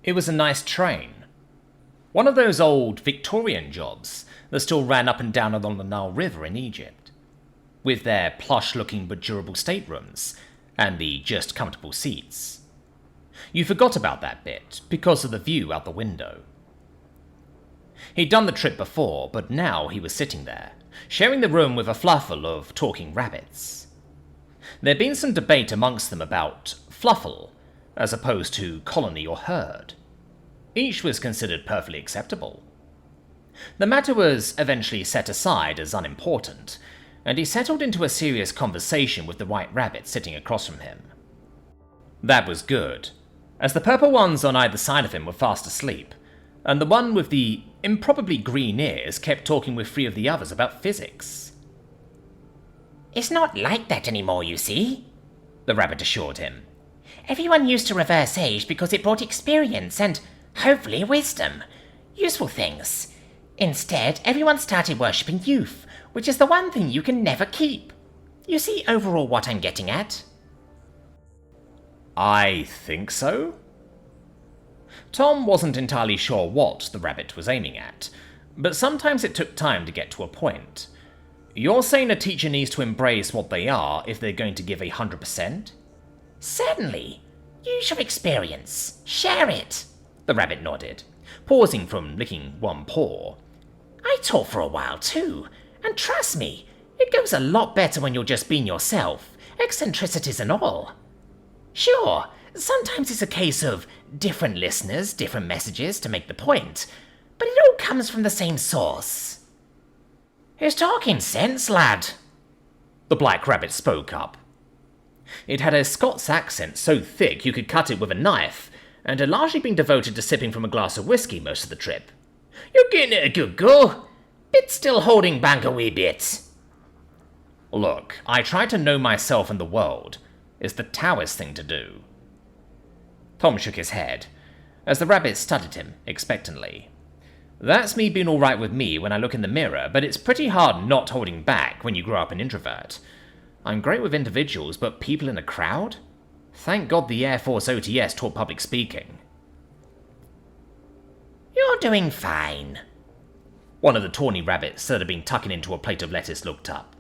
It was a nice train. One of those old Victorian jobs that still ran up and down along the Nile River in Egypt, with their plush-looking but durable staterooms and the just comfortable seats. You forgot about that bit because of the view out the window. He'd done the trip before, but now he was sitting there, sharing the room with a fluffle of talking rabbits. There'd been some debate amongst them about fluffle, as opposed to colony or herd. Each was considered perfectly acceptable. The matter was eventually set aside as unimportant, and he settled into a serious conversation with the white rabbit sitting across from him. That was good, as the purple ones on either side of him were fast asleep, and the one with the improbably green ears kept talking with 3 of the others about physics. "It's not like that anymore, you see," the rabbit assured him. "Everyone used to reverse age because it brought experience and, hopefully, wisdom. Useful things. Instead, everyone started worshipping youth, which is the one thing you can never keep. You see overall what I'm getting at?" I think so? Tom wasn't entirely sure what the rabbit was aiming at, but sometimes it took time to get to a point. You're saying a teacher needs to embrace what they are if they're going to give 100%? "Certainly. Use your experience. Share it," The rabbit nodded, pausing from licking one paw. "I taught for a while too, and trust me, it goes a lot better when you're just being yourself, eccentricities and all. Sure, sometimes it's a case of different listeners, different messages to make the point, but it all comes from the same source." "He's talking sense, lad," The black rabbit spoke up. It had a Scots accent so thick you could cut it with a knife, and had largely been devoted to sipping from a glass of whiskey most of the trip. "You're getting it a good go, but still holding back a wee bit." Look, I try to know myself and the world. It's the Taoist thing to do. Tom shook his head, as the rabbit studied him expectantly. That's me being alright with me when I look in the mirror, but it's pretty hard not holding back when you grow up an introvert. I'm great with individuals, but people in a crowd? Thank God the Air Force OTS taught public speaking. "You're doing fine." One of the tawny rabbits that had been tucking into a plate of lettuce looked up.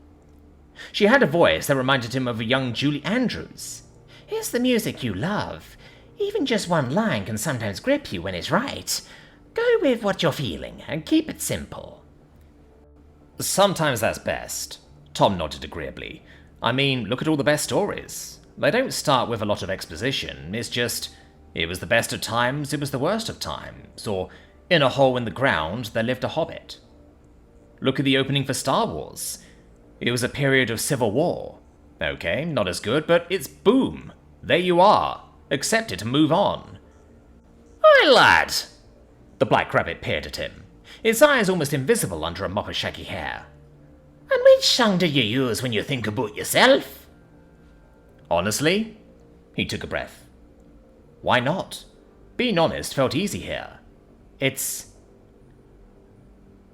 She had a voice that reminded him of a young Julie Andrews. "It's the music you love. Even just one line can sometimes grip you when it's right. Go with what you're feeling and keep it simple." Sometimes that's best. Tom nodded agreeably. I mean, look at all the best stories. They don't start with a lot of exposition. It's just, it was the best of times, it was the worst of times. Or, in a hole in the ground, there lived a hobbit. Look at the opening for Star Wars. It was a period of civil war. Okay, not as good, but it's boom. There you are. Accept it and move on. "Aye, lad." The black rabbit peered at him, its eyes almost invisible under a mop of shaggy hair. "And which song do you use when you think about yourself?" Honestly? He took a breath. Why not? Being honest felt easy here. It's...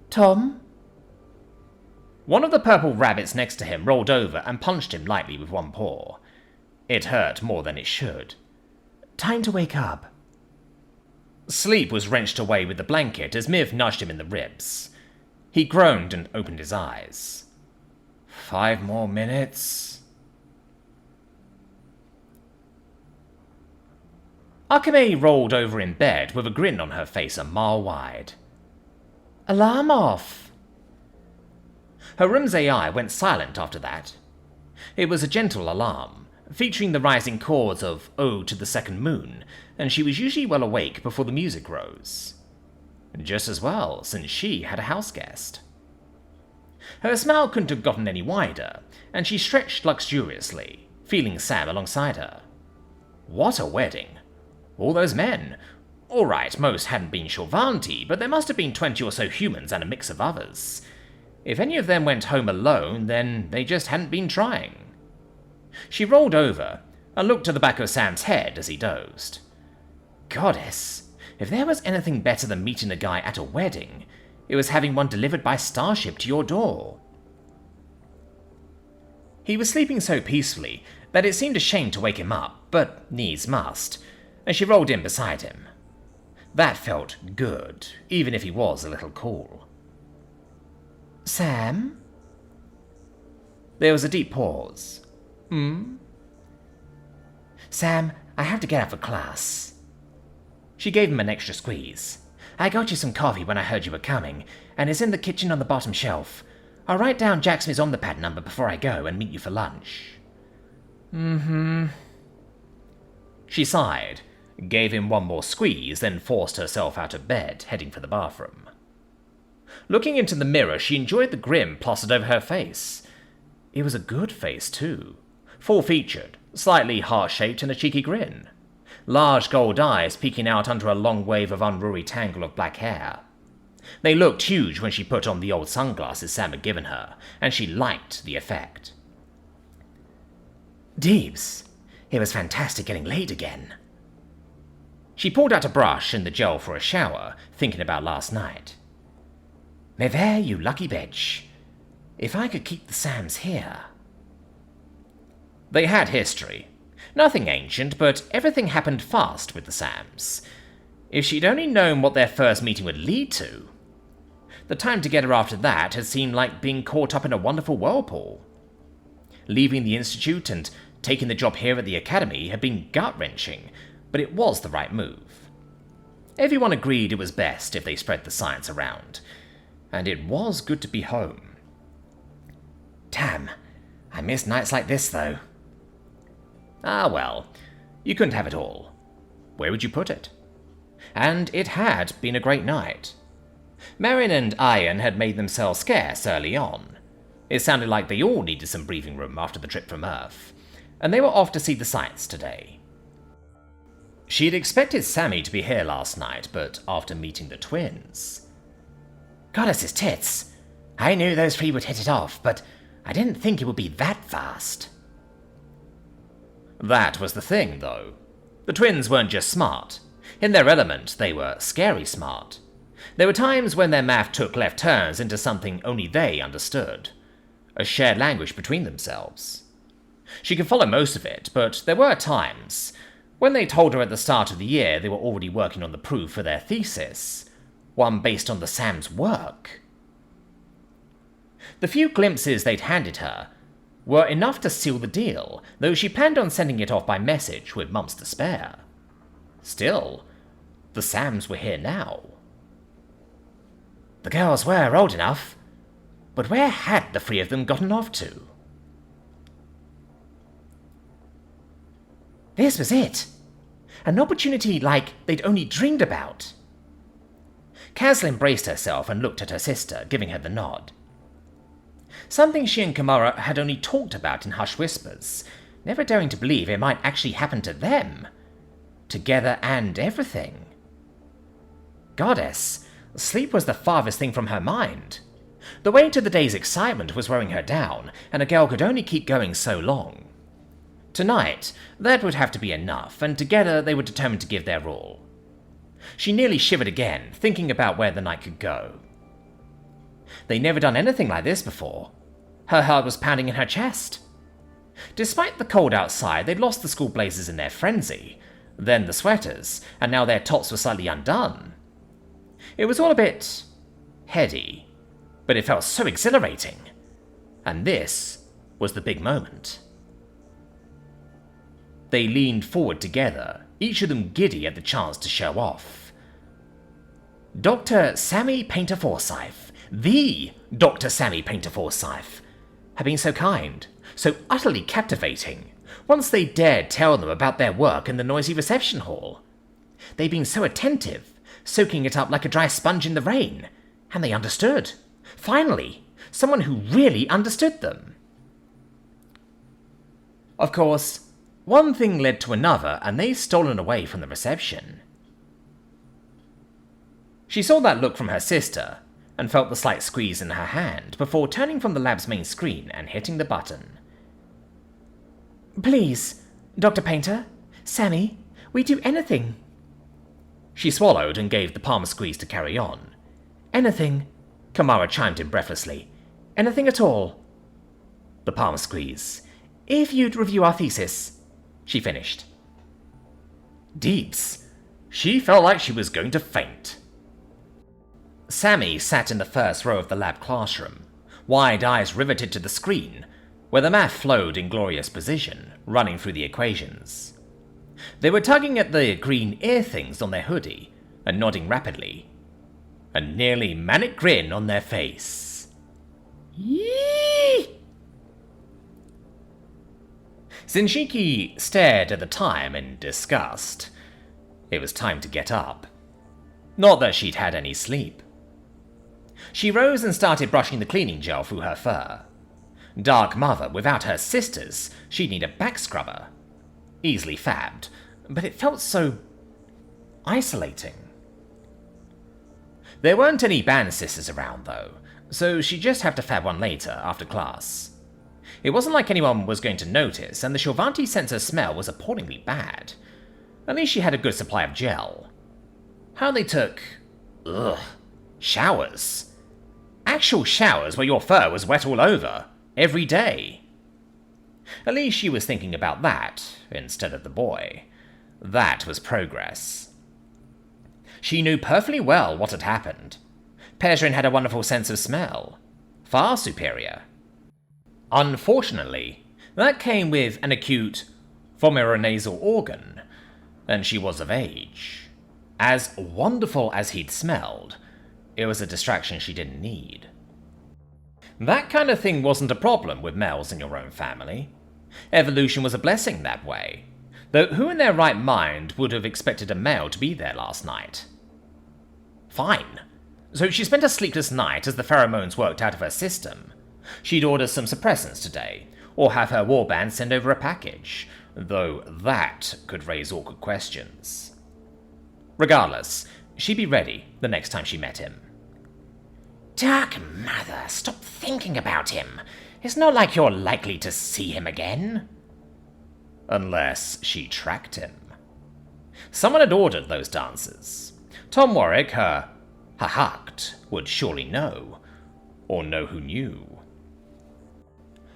"Tom?" One of the purple rabbits next to him rolled over and punched him lightly with one paw. It hurt more than it should. "Time to wake up." Sleep was wrenched away with the blanket as Miv nudged him in the ribs. He groaned and opened his eyes. 5 more minutes. Akame rolled over in bed with a grin on her face a mile wide. "Alarm off." Her room's AI went silent after that. It was a gentle alarm, featuring the rising chords of Ode to the Second Moon, and she was usually well awake before the music rose. Just as well, since she had a house guest. Her smile couldn't have gotten any wider, and she stretched luxuriously, feeling Sam alongside her. What a wedding. All those men. Alright, most hadn't been Shorvanti, but there must have been 20 or so humans and a mix of others. If any of them went home alone, then they just hadn't been trying. She rolled over and looked to the back of Sam's head as he dozed. Goddess, if there was anything better than meeting a guy at a wedding, it was having one delivered by Starship to your door. He was sleeping so peacefully that it seemed a shame to wake him up, but needs must, and she rolled in beside him. That felt good, even if he was a little cool. Sam? There was a deep pause. Sam, I have to get up for class. She gave him an extra squeeze. I got you some coffee when I heard you were coming, and it's in the kitchen on the bottom shelf. I'll write down Jack Smith's on-the-pad number before I go and meet you for lunch. She sighed, gave him one more squeeze, then forced herself out of bed, heading for the bathroom. Looking into the mirror, she enjoyed the grin plastered over her face. It was a good face, too. Full-featured, slightly heart-shaped and a cheeky grin. Large gold eyes peeking out under a long wave of unruly tangle of black hair. They looked huge when she put on the old sunglasses Sam had given her, and she liked the effect. Deebs, it was fantastic getting laid again. She pulled out a brush and the gel for a shower, thinking about last night. Me there, you lucky bitch. If I could keep the Sams here. They had history. Nothing ancient, but everything happened fast with the Sams. If she'd only known what their first meeting would lead to. The time together after that had seemed like being caught up in a wonderful whirlpool. Leaving the institute and taking the job here at the academy had been gut-wrenching, but it was the right move. Everyone agreed it was best if they spread the science around, and it was good to be home. Damn, I miss nights like this, though. Ah, well, you couldn't have it all. Where would you put it? And it had been a great night. Marion and Ian had made themselves scarce early on. It sounded like they all needed some breathing room after the trip from Earth, and they were off to see the sights today. She had expected Sammy to be here last night, but after meeting the twins... Goddess's tits! I knew those three would hit it off, but I didn't think it would be that fast. That was the thing, though. The twins weren't just smart. In their element, they were scary smart. There were times when their math took left turns into something only they understood. A shared language between themselves. She could follow most of it, but there were times when they told her at the start of the year they were already working on the proof for their thesis, one based on the Sam's work. The few glimpses they'd handed her were enough to seal the deal, though she planned on sending it off by message with months to spare. Still, the Sams were here now. The girls were old enough, but where had the three of them gotten off to? This was it. An opportunity like they'd only dreamed about. Kazlin braced herself and looked at her sister, giving her the nod. Something she and Kamara had only talked about in hushed whispers, never daring to believe it might actually happen to them. Together and everything. Goddess, sleep was the farthest thing from her mind. The weight of the day's excitement was wearing her down, and a girl could only keep going so long. Tonight, that would have to be enough, and together they were determined to give their all. She nearly shivered again, thinking about where the night could go. They'd never done anything like this before. Her heart was pounding in her chest. Despite the cold outside, they'd lost the school blazers in their frenzy, then the sweaters, and now their tops were slightly undone. It was all a bit heady, but it felt so exhilarating. And this was the big moment. They leaned forward together, each of them giddy at the chance to show off. Dr. Sammy Painter Forsyth, the Dr. Sammy Painter Forsyth, had been so kind, so utterly captivating, once they dared tell them about their work in the noisy reception hall. They'd been so attentive, soaking it up like a dry sponge in the rain, and they understood. Finally, someone who really understood them. Of course, one thing led to another, and they'd stolen away from the reception. She saw that look from her sister, and felt the slight squeeze in her hand before turning from the lab's main screen and hitting the button. Please, Dr. Painter, Sammy, we'd do anything. She swallowed and gave the palm a squeeze to carry on. Anything, Kamara chimed in breathlessly. Anything at all. The palm squeeze. If you'd review our thesis, she finished. Deeps, She felt like she was going to faint. Sammy sat in the first row of the lab classroom, wide eyes riveted to the screen, where the math flowed in glorious precision, running through the equations. They were tugging at the green ear things on their hoodie and nodding rapidly, a nearly manic grin on their face. Yee! Kzintshki stared at the time in disgust. It was time to get up. Not that she'd had any sleep. She rose and started brushing the cleaning gel through her fur. Dark mother, without her sisters, she'd need a back scrubber. Easily fabbed, but it felt so isolating. There weren't any band sisters around, though, so she'd just have to fab one later, after class. It wasn't like anyone was going to notice, and the Shilvanti sensor smell was appallingly bad. At least she had a good supply of gel. How they took... showers. Actual showers where your fur was wet all over, every day. At least she was thinking about that, instead of the boy. That was progress. She knew perfectly well what had happened. Persian had a wonderful sense of smell. Far superior. Unfortunately, that came with an acute vomeronasal organ, and she was of age. As wonderful as he'd smelled, it was a distraction she didn't need. That kind of thing wasn't a problem with males in your own family. Evolution was a blessing that way, though who in their right mind would have expected a male to be there last night? Fine. So she spent a sleepless night as the pheromones worked out of her system. She'd order some suppressants today, or have her warband send over a package, though that could raise awkward questions. Regardless, she'd be ready the next time she met him. Dark Mother, stop thinking about him. It's not like you're likely to see him again. Unless she tracked him. Someone had ordered those dances. Tom Warwick, her hahakt, would surely know, or know who knew.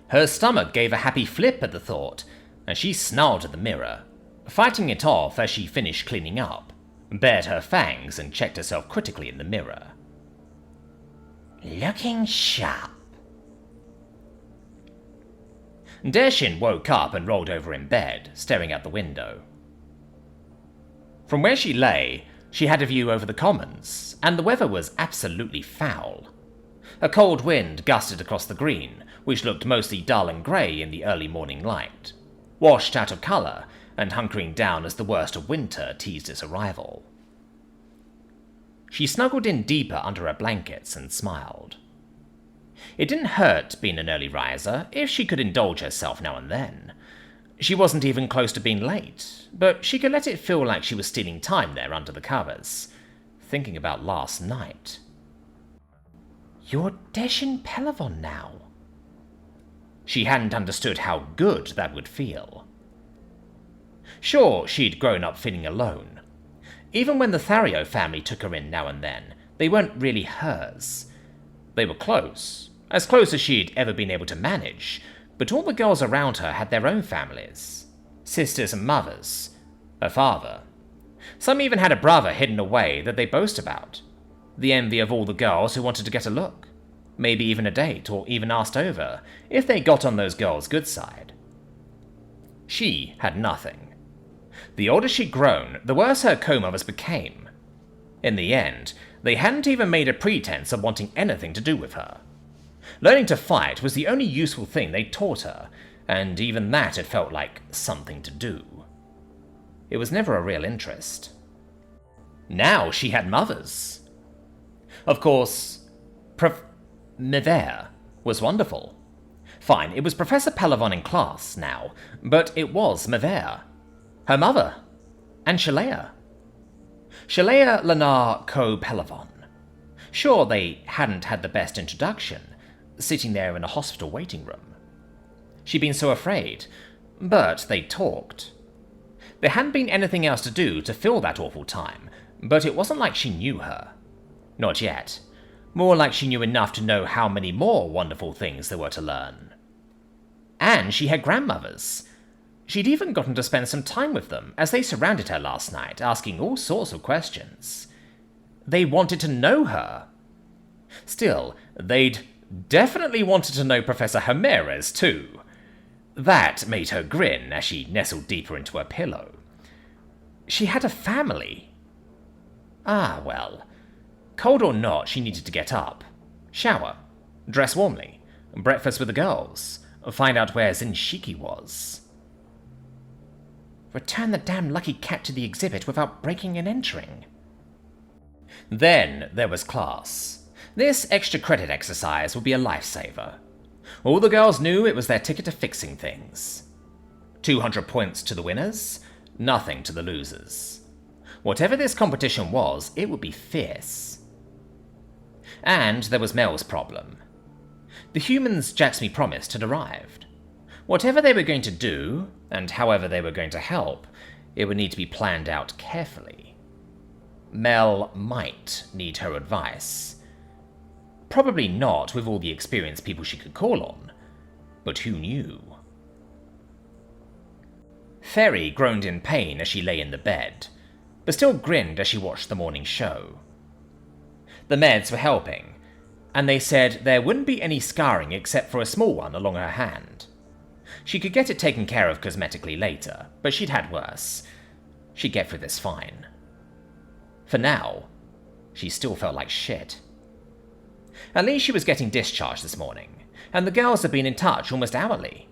Her stomach gave a happy flip at the thought, and she snarled at the mirror, fighting it off as she finished cleaning up, bared her fangs and checked herself critically in the mirror. Looking sharp. Deshin woke up and rolled over in bed, staring out the window. From where she lay, she had a view over the commons, and the weather was absolutely foul. A cold wind gusted across the green, which looked mostly dull and grey in the early morning light, washed out of colour and hunkering down as the worst of winter teased its arrival. She snuggled in deeper under her blankets and smiled. It didn't hurt being an early riser if she could indulge herself now and then. She wasn't even close to being late, but she could let it feel like she was stealing time there under the covers, thinking about last night. You're Deshin Pelavon now. She hadn't understood how good that would feel. Sure, she'd grown up feeling alone. Even when the Thario family took her in now and then, they weren't really hers. They were close, as close as she'd ever been able to manage, but all the girls around her had their own families. Sisters and mothers. A father. Some even had a brother hidden away that they boast about. The envy of all the girls who wanted to get a look. Maybe even a date, or even asked over, if they got on those girls' good side. She had nothing. The older she'd grown, the worse her co-mothers became. In the end, they hadn't even made a pretense of wanting anything to do with her. Learning to fight was the only useful thing they taught her, and even that had felt like something to do. It was never a real interest. Now she had mothers. Of course, Mivere was wonderful. Fine, it was Professor Pelavon in class now, but it was Mivere. Her mother. And Sholea. Sholea Lanar Co Pelavon. Sure, they hadn't had the best introduction, sitting there in a hospital waiting room. She'd been so afraid, but they talked. There hadn't been anything else to do to fill that awful time, but it wasn't like she knew her. Not yet. More like she knew enough to know how many more wonderful things there were to learn. And she had grandmothers. She'd even gotten to spend some time with them as they surrounded her last night, asking all sorts of questions. They wanted to know her. Still, they'd definitely wanted to know Professor Ramirez too. That made her grin as she nestled deeper into her pillow. She had a family. Ah, well. Cold or not, she needed to get up, shower, dress warmly, breakfast with the girls, find out where Kzintshki was. Return the damn lucky cat to the exhibit without breaking and entering. Then there was class. This extra credit exercise would be a lifesaver. All the girls knew it was their ticket to fixing things. 200 points to the winners, nothing to the losers. Whatever this competition was, it would be fierce. And there was Mel's problem. The humans Jacksme promised had arrived. Whatever they were going to do, and however they were going to help, it would need to be planned out carefully. Mel might need her advice. Probably not with all the experienced people she could call on, but who knew? Ferry groaned in pain as she lay in the bed, but still grinned as she watched the morning show. The meds were helping, and they said there wouldn't be any scarring except for a small one along her hand. She could get it taken care of cosmetically later, but she'd had worse. She'd get through this fine. For now, she still felt like shit. At least she was getting discharged this morning, and the girls had been in touch almost hourly.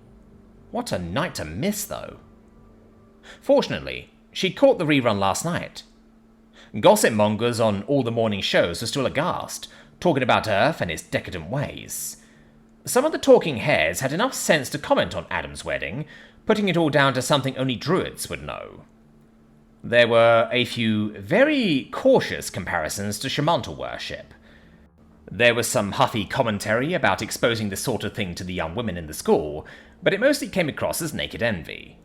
What a night to miss, though. Fortunately, she'd caught the rerun last night. Gossip mongers on all the morning shows were still aghast, talking about Earth and its decadent ways. Some of the talking heads had enough sense to comment on Adam's wedding, putting it all down to something only druids would know. There were a few very cautious comparisons to shamantal worship. There was some huffy commentary about exposing this sort of thing to the young women in the school, but it mostly came across as naked envy.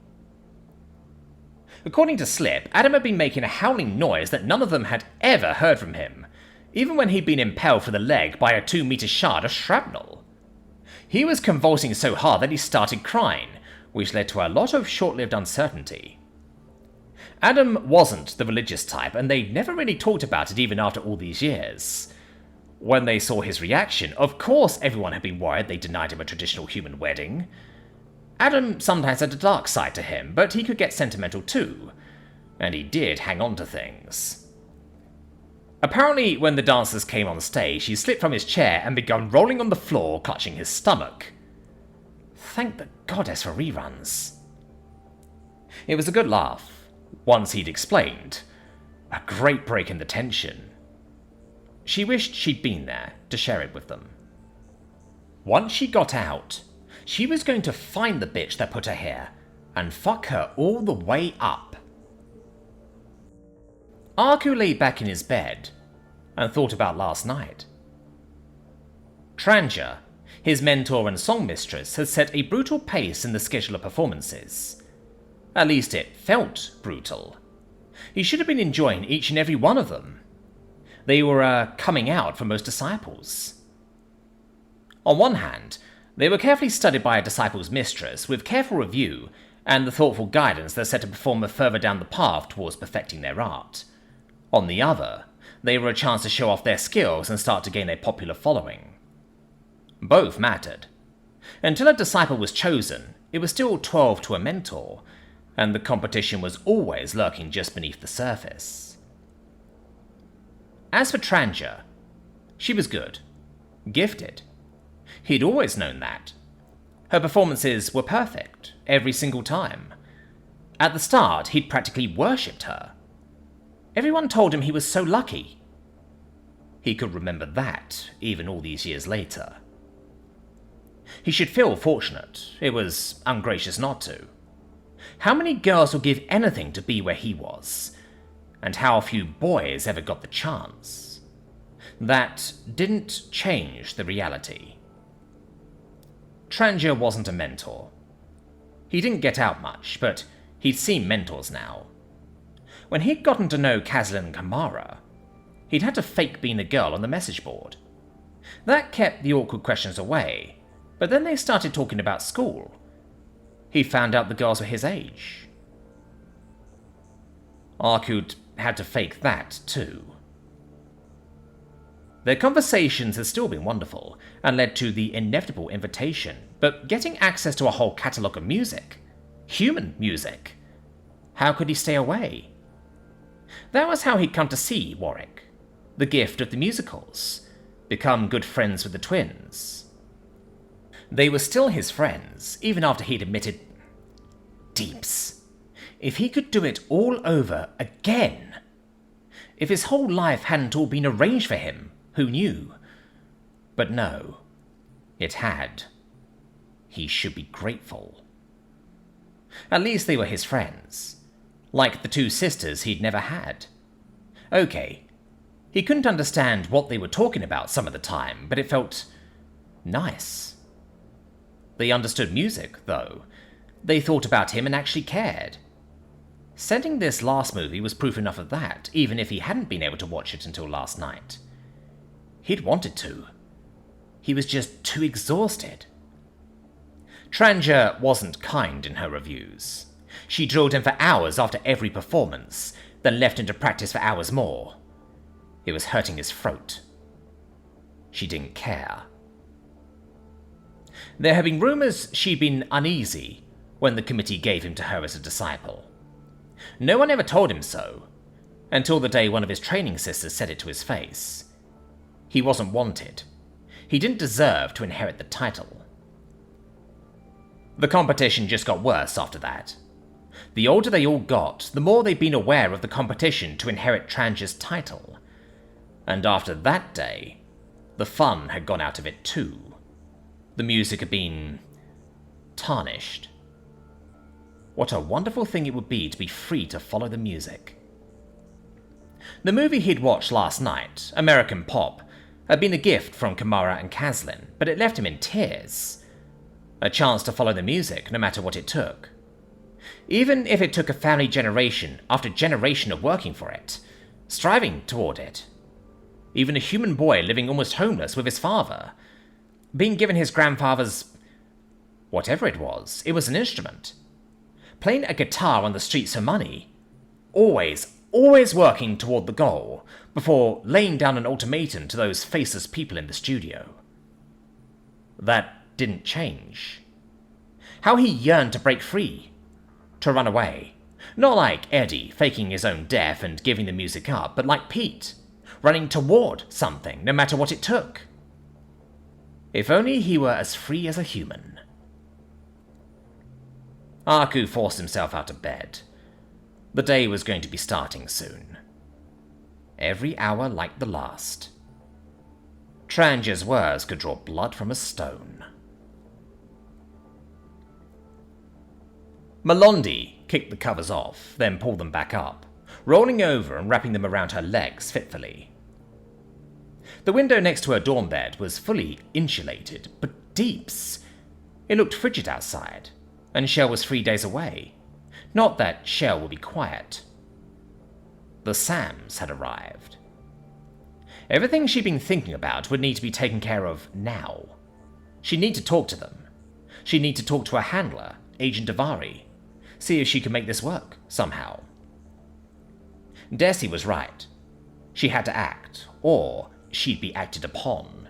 According to Slip, Adam had been making a howling noise that none of them had ever heard from him, even when he'd been impaled for the leg by a 2-meter shard of shrapnel. He was convulsing so hard that he started crying, which led to a lot of short-lived uncertainty. Adam wasn't the religious type, and they never really talked about it even after all these years. When they saw his reaction, of course everyone had been worried they denied him a traditional human wedding. Adam sometimes had a dark side to him, but he could get sentimental too, and he did hang on to things. Apparently, when the dancers came on stage, he slipped from his chair and began rolling on the floor, clutching his stomach. Thank the goddess for reruns. It was a good laugh, once he'd explained. A great break in the tension. She wished she'd been there to share it with them. Once she got out, she was going to find the bitch that put her here and fuck her all the way up. Arku lay back in his bed and thought about last night. Tranja, his mentor and song mistress, had set a brutal pace in the schedule of performances. At least it felt brutal. He should have been enjoying each and every one of them. They were coming out for most disciples. On one hand, they were carefully studied by a disciple's mistress, with careful review and the thoughtful guidance that set a performer further down the path towards perfecting their art. On the other, they were a chance to show off their skills and start to gain a popular following. Both mattered. Until a disciple was chosen, it was still 12 to a mentor, and the competition was always lurking just beneath the surface. As for Tranja, she was good, gifted. He'd always known that. Her performances were perfect, every single time. At the start, he'd practically worshipped her. Everyone told him he was so lucky. He could remember that, even all these years later. He should feel fortunate. It was ungracious not to. How many girls would give anything to be where he was? And how few boys ever got the chance? That didn't change the reality. Tranja wasn't a mentor. He didn't get out much, but he'd seen mentors now. When he'd gotten to know Kazlan and Kamara, he'd had to fake being a girl on the message board. That kept the awkward questions away, but then they started talking about school. he found out the girls were his age. Arkud had to fake that too. Their conversations had still been wonderful, and led to the inevitable invitation, but getting access to a whole catalogue of music, human music, how could he stay away? That was how he'd come to see Warwick, the gift of the musicals, become good friends with the twins. They were still his friends, even after he'd admitted, Deeps, if he could do it all over again, if his whole life hadn't all been arranged for him, who knew? But no, it had. He should be grateful. At least they were his friends, like the two sisters he'd never had. Okay, he couldn't understand what they were talking about some of the time, but it felt nice. They understood music, though. They thought about him and actually cared. Sending this last movie was proof enough of that, even if he hadn't been able to watch it until last night. He'd wanted to. He was just too exhausted. Trangia wasn't kind in her reviews. She drilled him for hours after every performance, then left him to practice for hours more. It was hurting his throat. She didn't care. There had been rumours she'd been uneasy when the committee gave him to her as a disciple. No one ever told him so, until the day one of his training sisters said it to his face. He wasn't wanted. He didn't deserve to inherit the title. The competition just got worse after that. The older they all got, the more they'd been aware of the competition to inherit Trangia's title. And after that day, the fun had gone out of it too. The music had been tarnished. What a wonderful thing it would be to be free to follow the music. The movie he'd watched last night, American Pop, had been a gift from Kamara and Kaslin, but it left him in tears. A chance to follow the music, no matter what it took. Even if it took a family generation after generation of working for it, striving toward it. Even a human boy living almost homeless with his father, being given his grandfather's... whatever it was an instrument. Playing a guitar on the streets for money. Always working toward the goal, before laying down an ultimatum to those faceless people in the studio. That didn't change. How he yearned to break free. To run away. Not like Eddie, faking his own death and giving the music up, but like Pete, running toward something, no matter what it took. If only he were as free as a human. Aku forced himself out of bed. The day was going to be starting soon. Every hour like the last. Trangia's words could draw blood from a stone. Melondi kicked the covers off, then pulled them back up, rolling over and wrapping them around her legs fitfully. The window next to her dorm bed was fully insulated, but Deeps! It looked frigid outside, and Shell was 3 days away. Not that Shell would be quiet. The Sams had arrived. Everything she'd been thinking about would need to be taken care of now. She'd need to talk to them. She'd need to talk to her handler, Agent Davari, see if she could make this work, somehow. Desi was right. She had to act, or she'd be acted upon.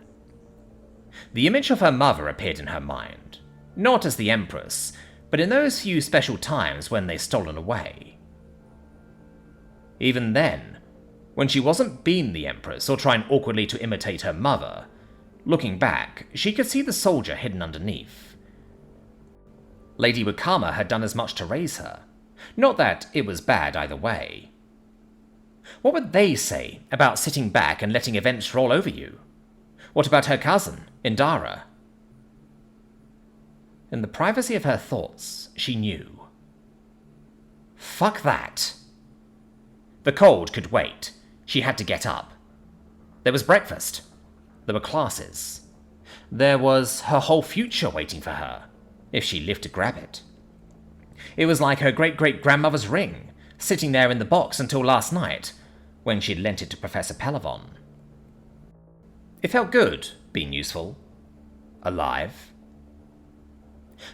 The image of her mother appeared in her mind, not as the Empress, but in those few special times when they'd stolen away. Even then, when she wasn't being the Empress or trying awkwardly to imitate her mother, looking back, she could see the soldier hidden underneath. Lady Wakama had done as much to raise her. Not that it was bad either way. What would they say about sitting back and letting events roll over you? What about her cousin, Indara? In the privacy of her thoughts, she knew. Fuck that. The cold could wait. She had to get up. There was breakfast. There were classes. There was her whole future waiting for her, if she lived to grab it. It was like her great-great-grandmother's ring, sitting there in the box until last night, when she'd lent it to Professor Pelavon. It felt good, being useful. Alive.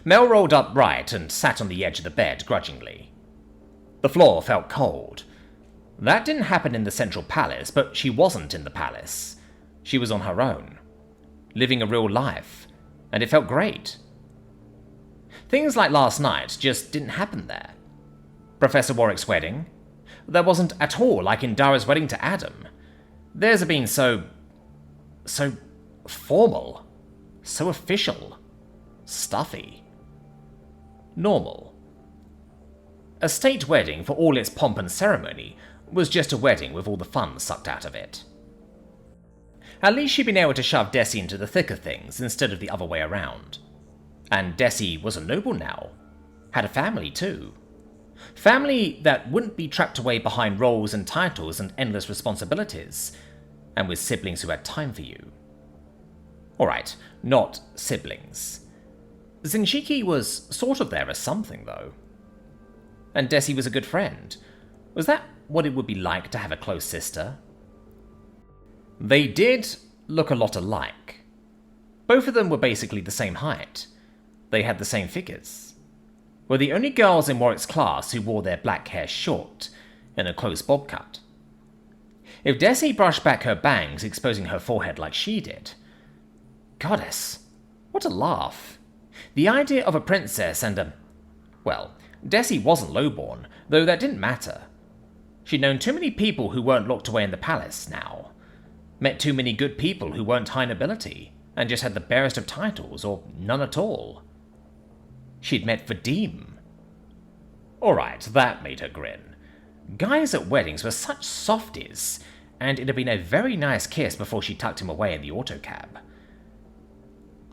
Mel rolled upright and sat on the edge of the bed grudgingly. The floor felt cold. That didn't happen in the Central Palace, but she wasn't in the palace. She was on her own, living a real life, and it felt great. Things like last night just didn't happen there. Professor Warwick's wedding? That wasn't at all like Indara's wedding to Adam. Theirs had been so formal, so official, stuffy, normal. A state wedding, for all its pomp and ceremony, was just a wedding with all the fun sucked out of it. At least she'd been able to shove Deshin into the thick of things instead of the other way around. And Deshin was a noble now. Had a family too. Family that wouldn't be trapped away behind roles and titles and endless responsibilities, and with siblings who had time for you. Alright, not siblings. Kzintshki was sort of there as something, though. And Deshin was a good friend. Was that what it would be like to have a close sister? They did look a lot alike. Both of them were basically the same height. They had the same figures. Were the only girls in Warwick's class who wore their black hair short, in a close bob cut. If Deshin brushed back her bangs, exposing her forehead like she did. Goddess, what a laugh. The idea of a princess and a... Well, Deshin wasn't lowborn, though that didn't matter. She'd known too many people who weren't locked away in the palace now. Met too many good people who weren't high nobility, and just had the barest of titles, or none at all. She'd met Vadim. Alright, that made her grin. Guys at weddings were such softies, and it had been a very nice kiss before she tucked him away in the autocab.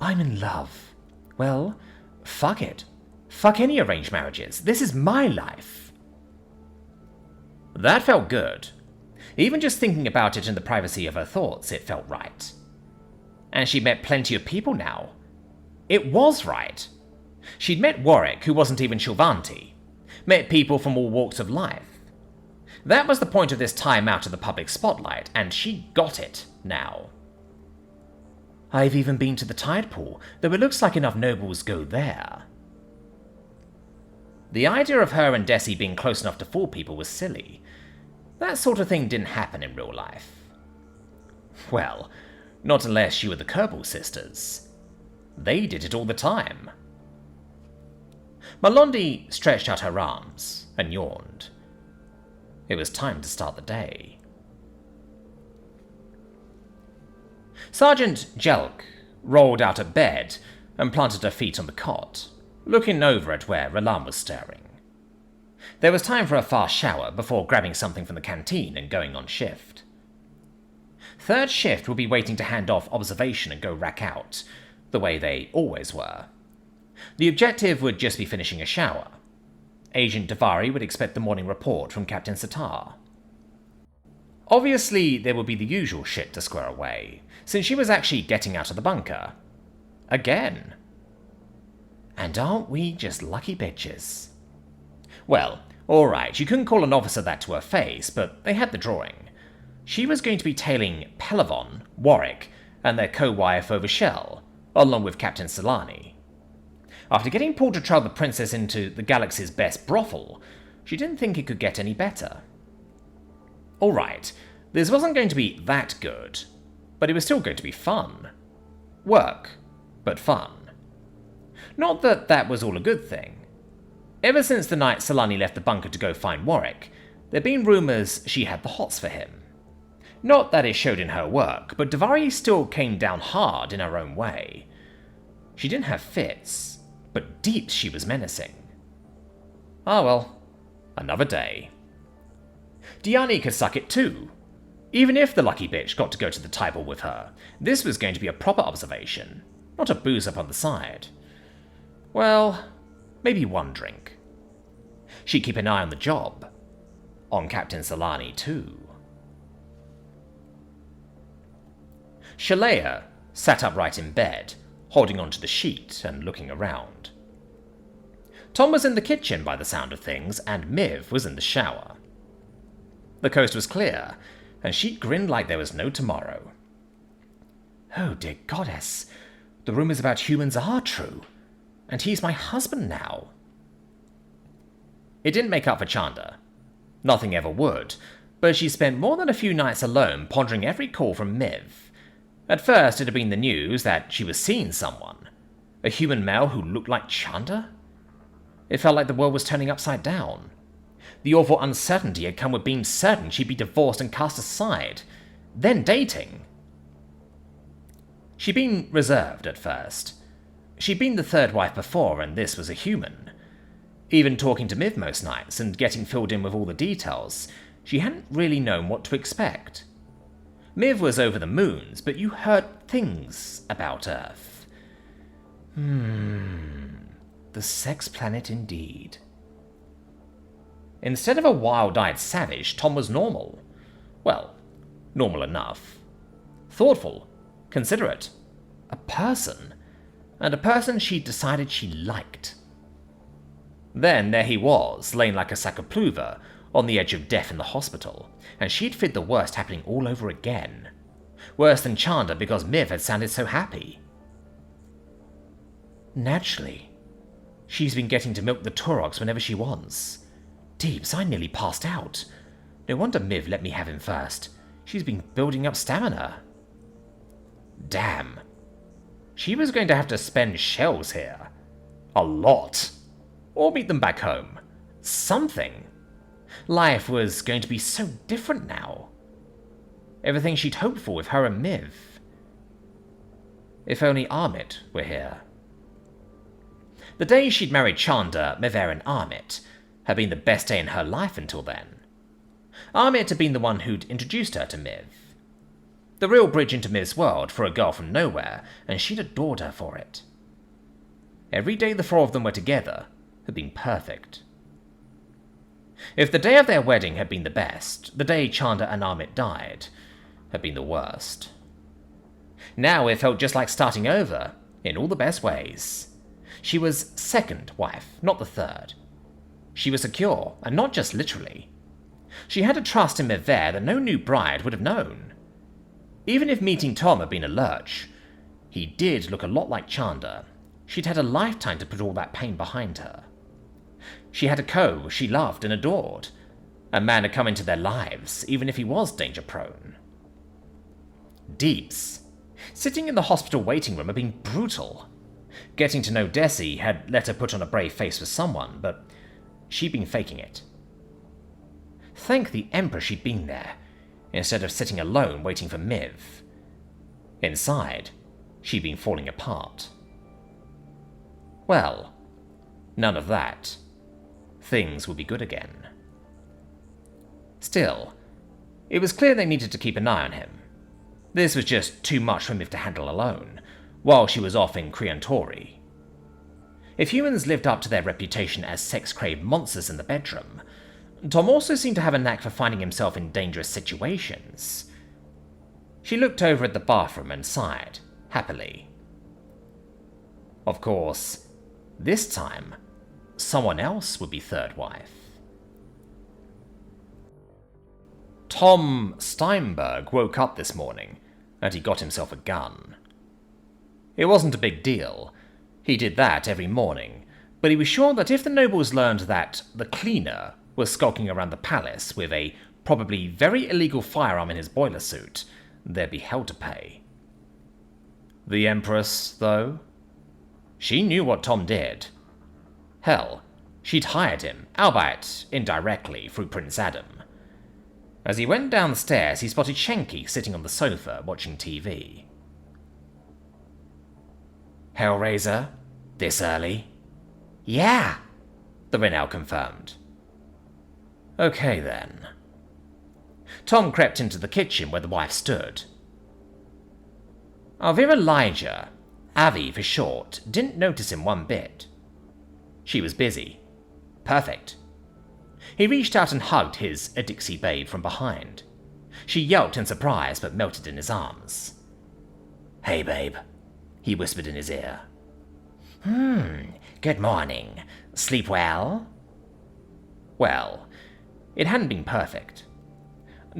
I'm in love. Well, fuck it. Fuck any arranged marriages. This is my life. That felt good. Even just thinking about it in the privacy of her thoughts, it felt right. And she'd met plenty of people now. It was right. She'd met Warwick, who wasn't even Shilvanti. Met people from all walks of life. That was the point of this time out of the public spotlight, and she got it now. I've even been to the tide pool, though it looks like enough nobles go there. The idea of her and Deshin being close enough to fool people was silly. That sort of thing didn't happen in real life. Well, not unless you were the Kerbal sisters. They did it all the time. Malondi stretched out her arms and yawned. It was time to start the day. Sergeant Jelk rolled out of bed and planted her feet on the cot, looking over at where Ralam was staring. There was time for a fast shower before grabbing something from the canteen and going on shift. Third shift would be waiting to hand off observation and go rack out, the way they always were. The objective would just be finishing a shower. Agent Davari would expect the morning report from Captain Sitar. Obviously, there would be the usual shit to square away, since she was actually getting out of the bunker. Again. And aren't we just lucky bitches? Well, alright, you couldn't call an officer that to her face, but they had the drawing. She was going to be tailing Pelavon, Warwick, and their co-wife over Shell, along with Captain Solani. After getting pulled to trail the princess into the galaxy's best brothel, she didn't think it could get any better. Alright, this wasn't going to be that good, but it was still going to be fun. Work, but fun. Not that that was all a good thing. Ever since the night Solani left the bunker to go find Warwick, there'd been rumours she had the hots for him. Not that it showed in her work, but Davari still came down hard in her own way. She didn't have fits, but deep she was menacing. Ah well, another day. Diani could suck it too. Even if the lucky bitch got to go to the table with her, this was going to be a proper observation, not a booze up on the side. Well, maybe one drink. She'd keep an eye on the job. On Captain Solani too. Sholea sat upright in bed, holding onto the sheet and looking around. Tom was in the kitchen by the sound of things, and Miv was in the shower. The coast was clear, and she grinned like there was no tomorrow. Oh dear goddess, the rumours about humans are true. and he's my husband now. It didn't make up for Chanda. Nothing ever would, but she spent more than a few nights alone pondering every call from Miv. At first, it had been the news that she was seeing someone. A human male who looked like Chanda? It felt like the world was turning upside down. The awful uncertainty had come with being certain she'd be divorced and cast aside. Then dating. She'd been reserved at first. She'd been the third wife before, and this was a human. Even talking to Miv most nights and getting filled in with all the details, she hadn't really known what to expect. Miv was over the moons, but you heard things about Earth. The sex planet indeed. Instead of a wild-eyed savage, Tom was normal. Well, normal enough. Thoughtful, considerate, a person, and a person she'd decided she liked. Then there he was, laying like a sack of plover, on the edge of death in the hospital, and she'd feared the worst happening all over again. Worse than Chanda because Miv had sounded so happy. Naturally, she's been getting to milk the Taurogs whenever she wants. Deeps, I nearly passed out. No wonder Miv let me have him first. She's been building up stamina. Damn. She was going to have to spend shells here. A lot. Or meet them back home. Something. Life was going to be so different now. Everything she'd hoped for with her and Miv. If only Amit were here. The day she'd married Chanda, Mever and Amit had been the best day in her life until then. Amit had been the one who'd introduced her to Miv. The real bridge into Miv's world for a girl from nowhere, and she'd adored her for it. Every day the four of them were together had been perfect. If the day of their wedding had been the best, the day Chanda and Amit died had been the worst. Now it felt just like starting over, in all the best ways. She was second wife, not the third. She was secure, and not just literally. She had a trust in Mever that no new bride would have known. Even if meeting Tom had been a lurch, he did look a lot like Chanda. She'd had a lifetime to put all that pain behind her. She had a co she loved and adored. A man had come into their lives, even if he was danger-prone. Deeps. Sitting in the hospital waiting room had been brutal. Getting to know Desi had let her put on a brave face for someone, but she'd been faking it. Thank the Emperor she'd been there, instead of sitting alone waiting for Miv. Inside, she'd been falling apart. Well, none of that. Things would be good again. Still, it was clear they needed to keep an eye on him. This was just too much for Miv to handle alone, while she was off in Kriantori. If humans lived up to their reputation as sex-craved monsters in the bedroom, Tom also seemed to have a knack for finding himself in dangerous situations. She looked over at the bathroom and sighed, happily. Of course, this time, someone else would be third wife. Tom Steinberg woke up this morning, and he got himself a gun. It wasn't a big deal. He did that every morning, but he was sure that if the nobles learned that the cleaner was skulking around the palace with a probably very illegal firearm in his boiler suit, there'd be hell to pay. The Empress, though? She knew what Tom did. Hell, she'd hired him, albeit indirectly, through Prince Adam. As he went downstairs, he spotted Kzintshki sitting on the sofa, watching TV. Hellraiser? This early? Yeah, the Renel confirmed. Okay, then. Tom crept into the kitchen where the wife stood. Alvira Elijah, Avi for short, didn't notice him one bit. She was busy. Perfect. He reached out and hugged his Adixie babe from behind. She yelped in surprise but melted in his arms. Hey, babe, he whispered in his ear. Good morning. Sleep well? Well, it hadn't been perfect.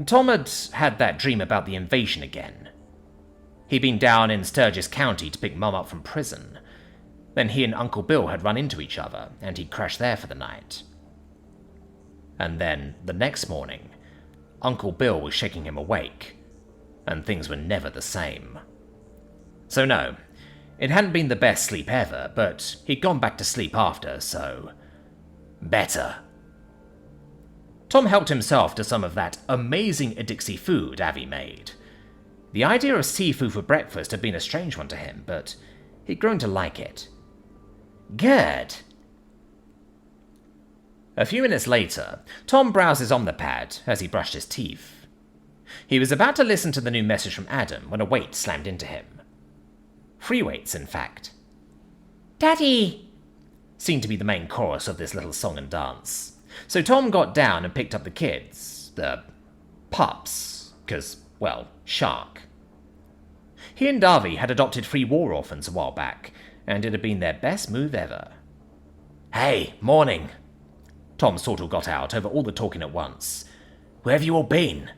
Tom had that dream about the invasion again. He'd been down in Sturgis County to pick Mum up from prison. Then he and Uncle Bill had run into each other, and he'd crashed there for the night. And then, the next morning, Uncle Bill was shaking him awake, and things were never the same. So no, it hadn't been the best sleep ever, but he'd gone back to sleep after, so... better. Tom helped himself to some of that amazing Dixie food Avi made. The idea of seafood for breakfast had been a strange one to him, but he'd grown to like it. Good. A few minutes later, Tom browsed his Omnipad as he brushed his teeth. He was about to listen to the new message from Adam when a weight slammed into him. 3 weights, in fact. Daddy! Seemed to be the main chorus of this little song and dance. So Tom got down and picked up the kids, the pups, 'cause, well, shark. He and Avi had adopted 3 war orphans a while back, and it had been their best move ever. Hey, morning. Tom sort of got out over all the talking at once. Where have you all been?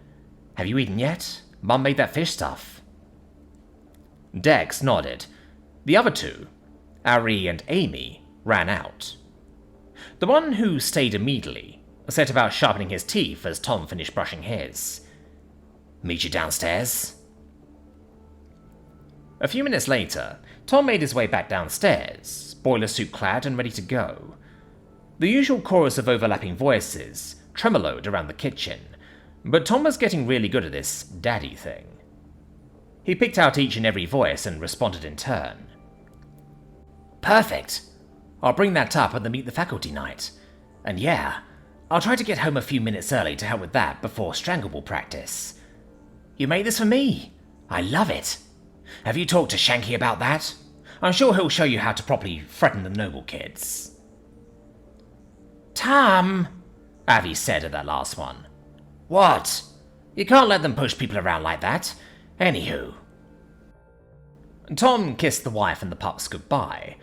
Have you eaten yet? Mum made that fish stuff. Dex nodded. The other 2, Ari and Amy, ran out. The one who stayed immediately set about sharpening his teeth as Tom finished brushing his. Meet you downstairs? A few minutes later, Tom made his way back downstairs, boiler suit clad and ready to go. The usual chorus of overlapping voices tremoloed around the kitchen, but Tom was getting really good at this daddy thing. He picked out each and every voice and responded in turn. Perfect. I'll bring that up at the Meet the Faculty night. And yeah, I'll try to get home a few minutes early to help with that before Strangleball practice. You made this for me. I love it. Have you talked to Shanky about that? I'm sure he'll show you how to properly threaten the noble kids. Tom, Avi said at that last one. What? You can't let them push people around like that. Anywho. Tom kissed the wife and the pups goodbye,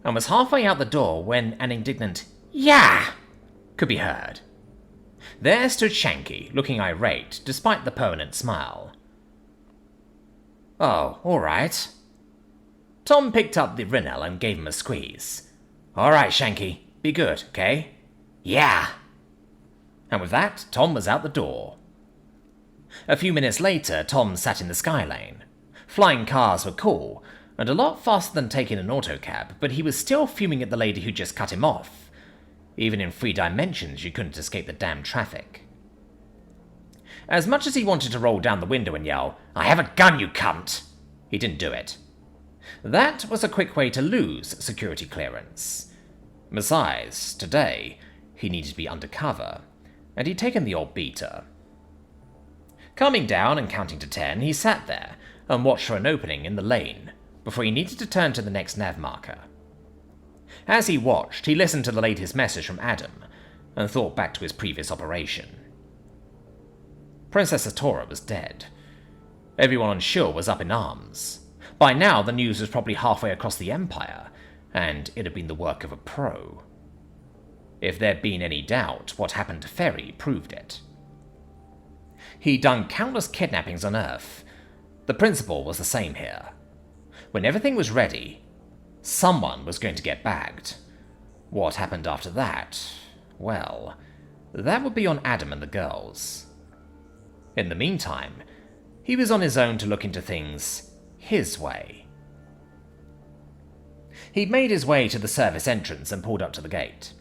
and was halfway out the door when an indignant "Yeah!" could be heard. There stood Shanky, looking irate, despite the permanent smile. Oh, alright. Tom picked up the Rinel and gave him a squeeze. Alright, Shanky, be good, okay? Yeah! And with that, Tom was out the door. A few minutes later, Tom sat in the Skylane. Flying cars were cool, and a lot faster than taking an autocab, but he was still fuming at the lady who just cut him off. Even in 3 dimensions, you couldn't escape the damn traffic. As much as he wanted to roll down the window and yell, "I have a gun, you cunt!" he didn't do it. That was a quick way to lose security clearance. Besides, today, he needed to be undercover, and he'd taken the old beater. Calming down and counting to 10, he sat there and watched for an opening in the lane before he needed to turn to the next nav marker. As he watched, he listened to the latest message from Adam and thought back to his previous operation. Princess Satora was dead. Everyone on shore was up in arms. By now, the news was probably halfway across the Empire, and it had been the work of a pro. If there'd been any doubt, what happened to Ferry proved it. He'd done countless kidnappings on Earth. The principle was the same here. When everything was ready, someone was going to get bagged. What happened after that? Well, that would be on Adam and the girls. In the meantime, he was on his own to look into things his way. He'd made his way to the service entrance and pulled up to the gate.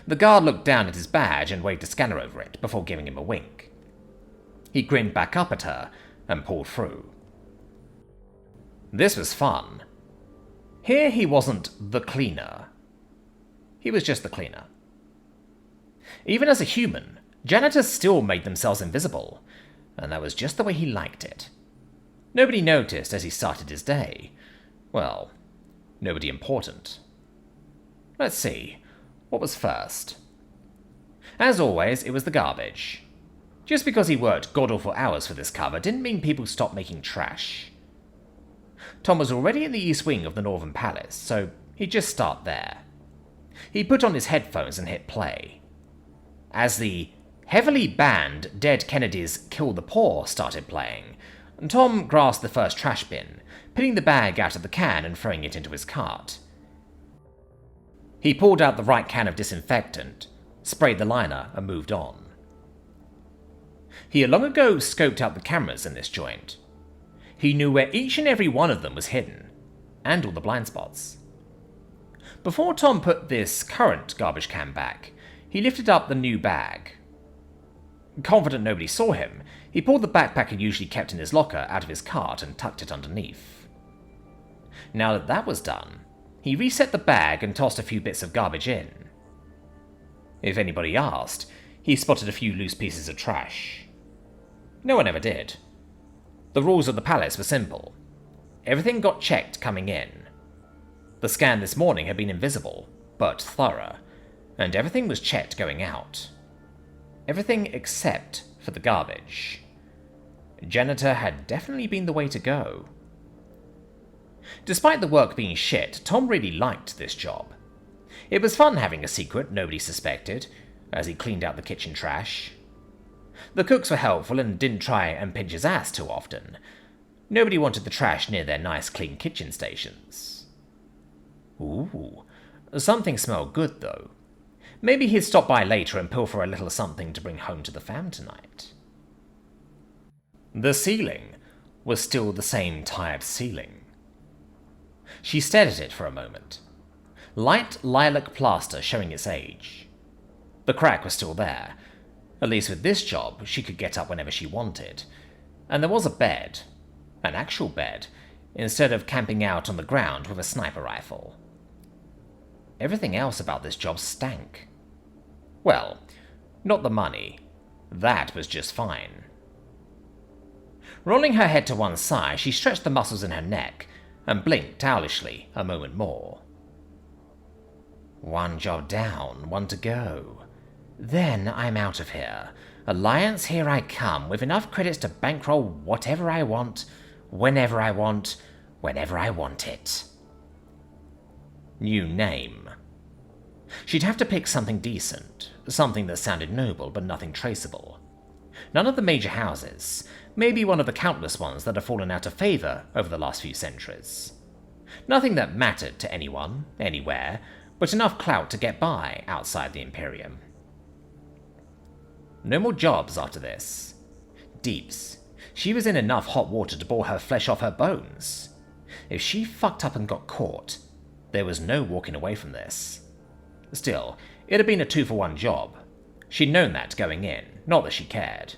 The guard looked down at his badge and waved a scanner over it before giving him a wink. He grinned back up at her and pulled through. This was fun. Here he wasn't the cleaner. He was just the cleaner. Even as a human, janitors still made themselves invisible, and that was just the way he liked it. Nobody noticed as he started his day. Well, nobody important. Let's see, what was first? As always, it was the garbage. Just because he worked god-awful hours for this cover didn't mean people stopped making trash. Tom was already in the east wing of the Northern Palace, so he'd just start there. He put on his headphones and hit play. As the heavily banned Dead Kennedys Kill the Poor started playing, Tom grasped the first trash bin, putting the bag out of the can and throwing it into his cart. He pulled out the right can of disinfectant, sprayed the liner, and moved on. He had long ago scoped out the cameras in this joint. He knew where each and every one of them was hidden, and all the blind spots. Before Tom put this current garbage can back, he lifted up the new bag. Confident nobody saw him, he pulled the backpack he usually kept in his locker out of his cart and tucked it underneath. Now that that was done, he reset the bag and tossed a few bits of garbage in. If anybody asked, he spotted a few loose pieces of trash. No one ever did. The rules of the palace were simple. Everything got checked coming in. The scan this morning had been invisible, but thorough, and everything was checked going out. Everything except for the garbage. Janitor had definitely been the way to go. Despite the work being shit, Tom really liked this job. It was fun having a secret nobody suspected, as he cleaned out the kitchen trash. The cooks were helpful and didn't try and pinch his ass too often. Nobody wanted the trash near their nice clean kitchen stations. Ooh, something smelled good though. Maybe he'd stop by later and pilfer a little something to bring home to the fam tonight. The ceiling was still the same tired ceiling. She stared at it for a moment. Light lilac plaster showing its age. The crack was still there. At least with this job, she could get up whenever she wanted. And there was a bed. An actual bed, instead of camping out on the ground with a sniper rifle. Everything else about this job stank. Well, not the money. That was just fine. Rolling her head to one side, she stretched the muscles in her neck and blinked owlishly a moment more. One job down, one to go. Then I'm out of here. Alliance, here I come, with enough credits to bankroll whatever I want, whenever I want, whenever I want it. New name. She'd have to pick something decent, something that sounded noble but nothing traceable. None of the major houses, maybe one of the countless ones that have fallen out of favor over the last few centuries. Nothing that mattered to anyone, anywhere, but enough clout to get by outside the Imperium. No more jobs after this. Deeps. She was in enough hot water to bore her flesh off her bones. If she fucked up and got caught, there was no walking away from this. Still, it had been a 2-for-1 job. She'd known that going in, not that she cared.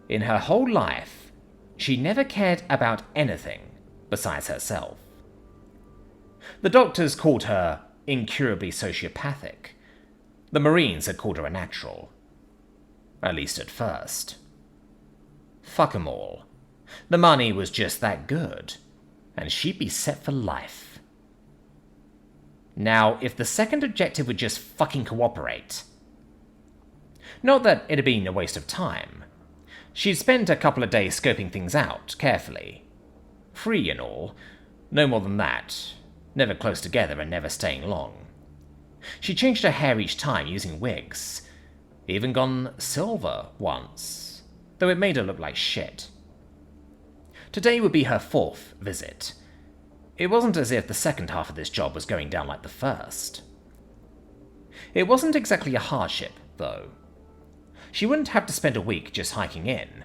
In her whole life, she never cared about anything besides herself. The doctors called her incurably sociopathic. The Marines had called her a natural. At least at first. Fuck 'em all. The money was just that good, and she'd be set for life. Now, if the second objective would just fucking cooperate. Not that it had been a waste of time. She'd spent a couple of days scoping things out, carefully. Free and all. No more than that. Never close together and never staying long. She changed her hair each time using wigs. Even gone silver once, though it made her look like shit. Today would be her 4th visit. It wasn't as if the second half of this job was going down like the first. It wasn't exactly a hardship, though. She wouldn't have to spend a week just hiking in,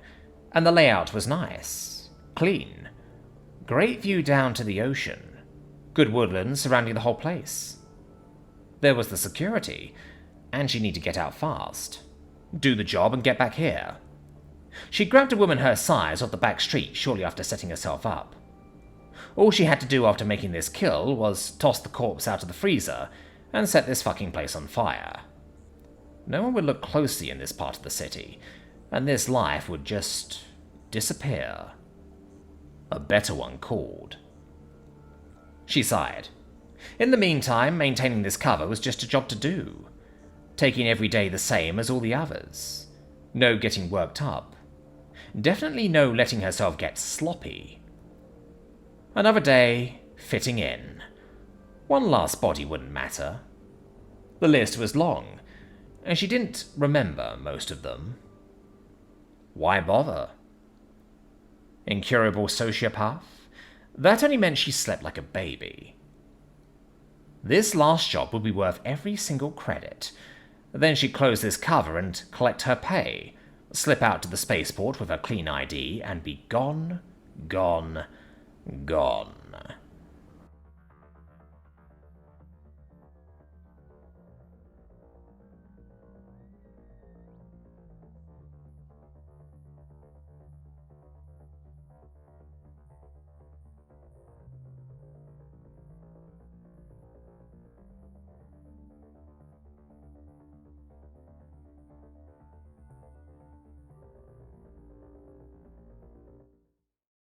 and the layout was nice, clean. Great view down to the ocean. Good woodlands surrounding the whole place. There was the security, and she'd need to get out fast. Do the job and get back here. She grabbed a woman her size off the back street shortly after setting herself up. All she had to do after making this kill was toss the corpse out of the freezer and set this fucking place on fire. No one would look closely in this part of the city, and this life would just disappear. A better one called. She sighed. In the meantime, maintaining this cover was just a job to do. Taking every day the same as all the others. No getting worked up. Definitely no letting herself get sloppy. Another day, fitting in. One last body wouldn't matter. The list was long, and she didn't remember most of them. Why bother? Incurable sociopath? That only meant she slept like a baby. This last job would be worth every single credit. Then she'd close this cover and collect her pay, slip out to the spaceport with her clean ID, and be gone, gone, gone.